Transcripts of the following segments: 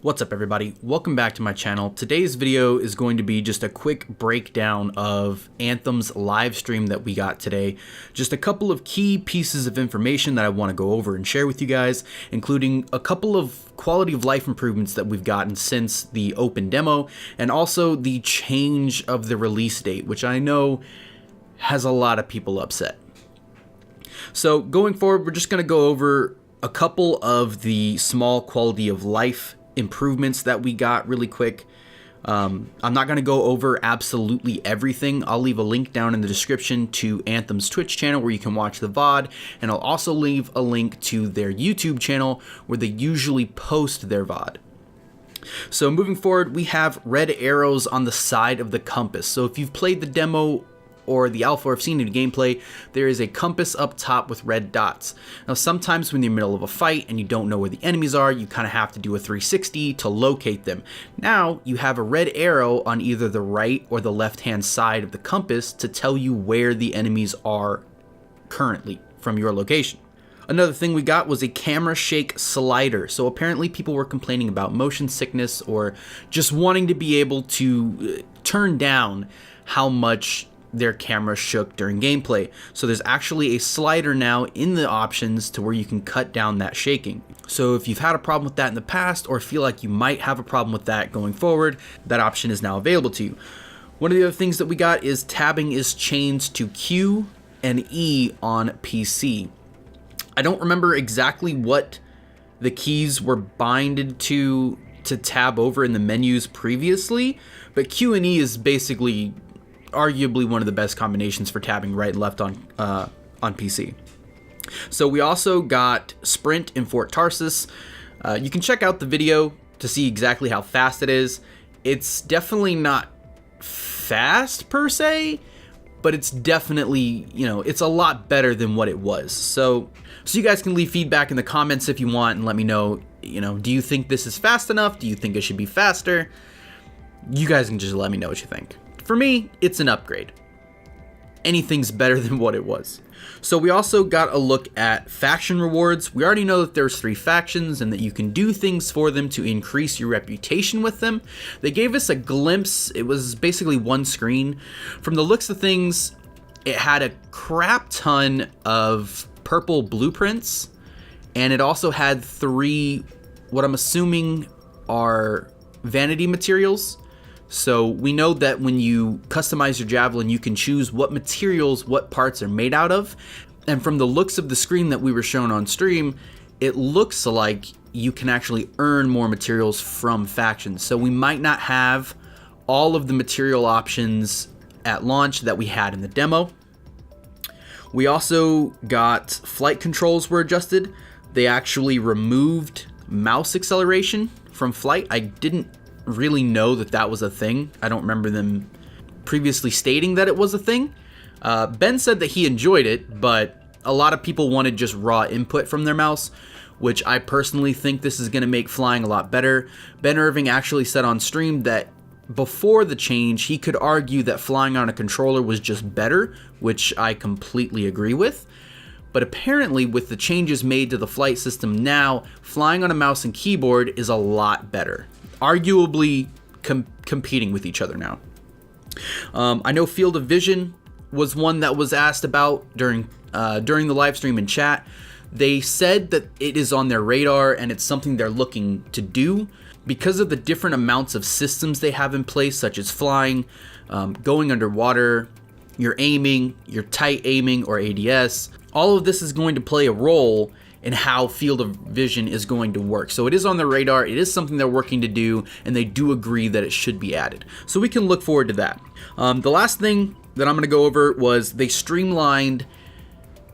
What's up everybody, welcome back to my channel. Today's video is going to be just a quick breakdown of Anthem's live stream that we got today. Just a couple of key pieces of information that I want to go over and share with you guys, including a couple of quality of life improvements that we've gotten since the open demo, and also the change of the release date, which I know has a lot of people upset. So going forward, we're just going to go over a couple of the small quality of life improvements that we got really quick. I'm not going to go over absolutely everything. I'll leave a link down in the description to Anthem's Twitch channel where you can watch the VOD, and I'll also leave a link to their YouTube channel where they usually post their VOD. So moving forward, we have red arrows on the side of the compass. So if you've played the demo or the alpha or have seen any gameplay, there is a compass up top with red dots. Now sometimes when you're in the middle of a fight and you don't know where the enemies are, you kind of have to do a 360 to locate them. Now you have a red arrow on either the right or the left hand side of the compass to tell you where the enemies are currently from your location. Another thing we got was a camera shake slider. So apparently people were complaining about motion sickness or just wanting to be able to turn down how much their camera shook during gameplay. So there's actually a slider now in the options to where you can cut down that shaking. So if you've had a problem with that in the past or feel like you might have a problem with that going forward, that option is now available to you. One of the other things that we got is tabbing is changed to Q and E on PC. I don't remember exactly what the keys were binded to tab over in the menus previously, but Q and E is basically arguably one of the best combinations for tabbing right and left on PC. So we also got Sprint in Fort Tarsis. You can check out the video to see exactly how fast it is. It's definitely not fast per se, but it's definitely, it's a lot better than what it was. So you guys can leave feedback in the comments if you want and let me know, do you think this is fast enough? Do you think it should be faster? You guys can just let me know what you think. For me, it's an upgrade. Anything's better than what it was. So we also got a look at faction rewards. We already know that there's 3 factions and that you can do things for them to increase your reputation with them. They gave us a glimpse. It was basically one screen. From the looks of things, it had a crap ton of purple blueprints, and it also had 3, what I'm assuming are vanity materials. So we know that when you customize your Javelin, you can choose what materials, what parts are made out of. And from the looks of the screen that we were shown on stream, it looks like you can actually earn more materials from factions. So we might not have all of the material options at launch that we had in the demo. We also got flight controls were adjusted. They actually removed mouse acceleration from flight. I didn't really know that was a thing. I don't remember them previously stating that it was a thing. Ben said that he enjoyed it, but a lot of people wanted just raw input from their mouse, which I personally think this is going to make flying a lot better. Ben Irving actually said on stream that before the change, he could argue that flying on a controller was just better, which I completely agree with. But apparently with the changes made to the flight system now, flying on a mouse and keyboard is a lot better. Arguably competing with each other now. I know Field of Vision was one that was asked about during the live stream in chat. They said that it is on their radar and it's something they're looking to do because of the different amounts of systems they have in place, such as flying, going underwater, your aiming, your tight aiming or ADS. All of this is going to play a role in how Field of Vision is going to work. So it is on the radar, it is something they're working to do, and they do agree that it should be added. So we can look forward to that. The last thing that I'm gonna go over was they streamlined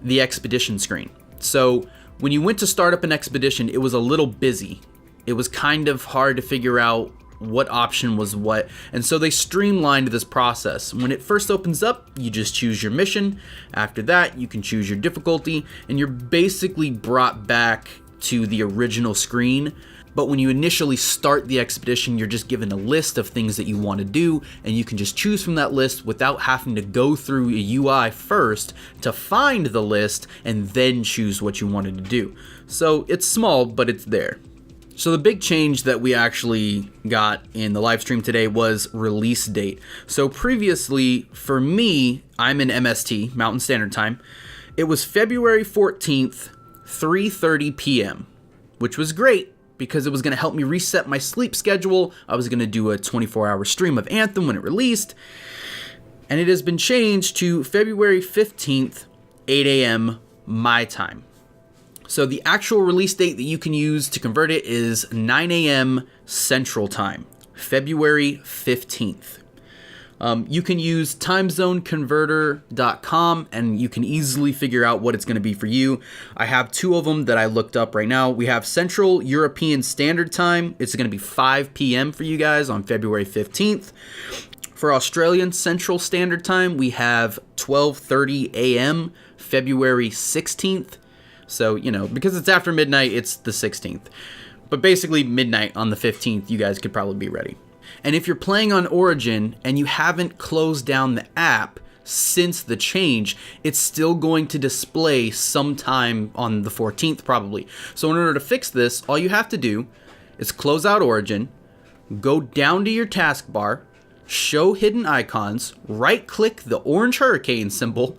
the expedition screen. So when you went to start up an expedition, it was a little busy. It was kind of hard to figure out what option was what, and so they streamlined this process. When it first opens up, you just choose your mission. After that, you can choose your difficulty, and you're basically brought back to the original screen. But when you initially start the expedition, you're just given a list of things that you want to do, and you can just choose from that list without having to go through a UI first to find the list and then choose what you wanted to do. So it's small, but it's there. So the big change that we actually got in the live stream today was release date. So previously, for me, I'm in MST, Mountain Standard Time. It was February 14th, 3:30 p.m., which was great because it was going to help me reset my sleep schedule. I was going to do a 24-hour stream of Anthem when it released. And it has been changed to February 15th, 8 a.m. my time. So the actual release date that you can use to convert it is 9 a.m. Central Time, February 15th. You can use timezoneconverter.com and you can easily figure out what it's going to be for you. I have two of them that I looked up right now. We have Central European Standard Time. It's going to be 5 p.m. for you guys on February 15th. For Australian Central Standard Time, we have 12:30 a.m. February 16th. So, because it's after midnight, it's the 16th. But basically midnight on the 15th, you guys could probably be ready. And if you're playing on Origin and you haven't closed down the app since the change, it's still going to display sometime on the 14th probably. So in order to fix this, all you have to do is close out Origin, go down to your taskbar, show hidden icons, right-click the orange hurricane symbol,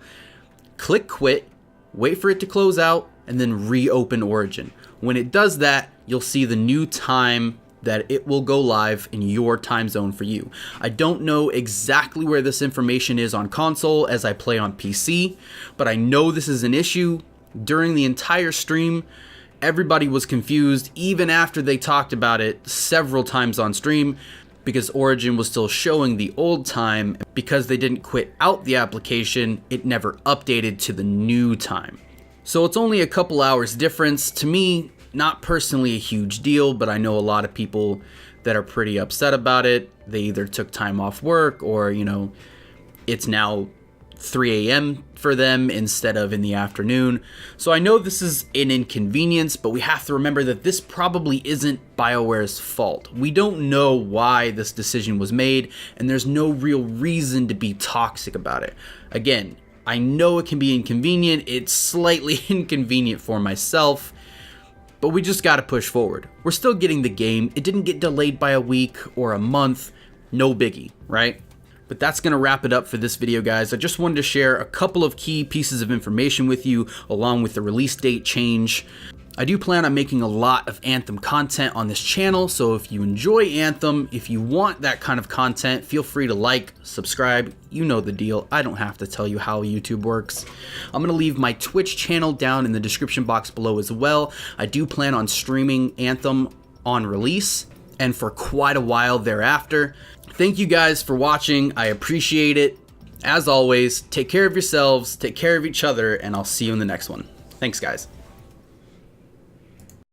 click quit, wait for it to close out, and then reopen Origin. When it does that, you'll see the new time that it will go live in your time zone for you. I don't know exactly where this information is on console as I play on PC, but I know this is an issue. During the entire stream, everybody was confused, even after they talked about it several times on stream, because Origin was still showing the old time. Because they didn't quit out the application, it never updated to the new time. So it's only a couple hours difference. To me, not personally a huge deal, but I know a lot of people that are pretty upset about it. They either took time off work or, it's now 3 a.m. for them instead of in the afternoon. So I know this is an inconvenience, but we have to remember that this probably isn't BioWare's fault. We don't know why this decision was made, and there's no real reason to be toxic about it. Again, I know it can be inconvenient. It's slightly inconvenient for myself, but we just gotta push forward. We're still getting the game. It didn't get delayed by a week or a month. No biggie, right? But that's going to wrap it up for this video, guys. I just wanted to share a couple of key pieces of information with you along with the release date change. I do plan on making a lot of Anthem content on this channel, so if you enjoy Anthem, if you want that kind of content, feel free to like, subscribe. You know the deal. I don't have to tell you how YouTube works. I'm going to leave my Twitch channel down in the description box below as well. I do plan on streaming Anthem on release and for quite a while thereafter. Thank you guys for watching. I appreciate it. As always, take care of yourselves, take care of each other, and I'll see you in the next one. Thanks, guys.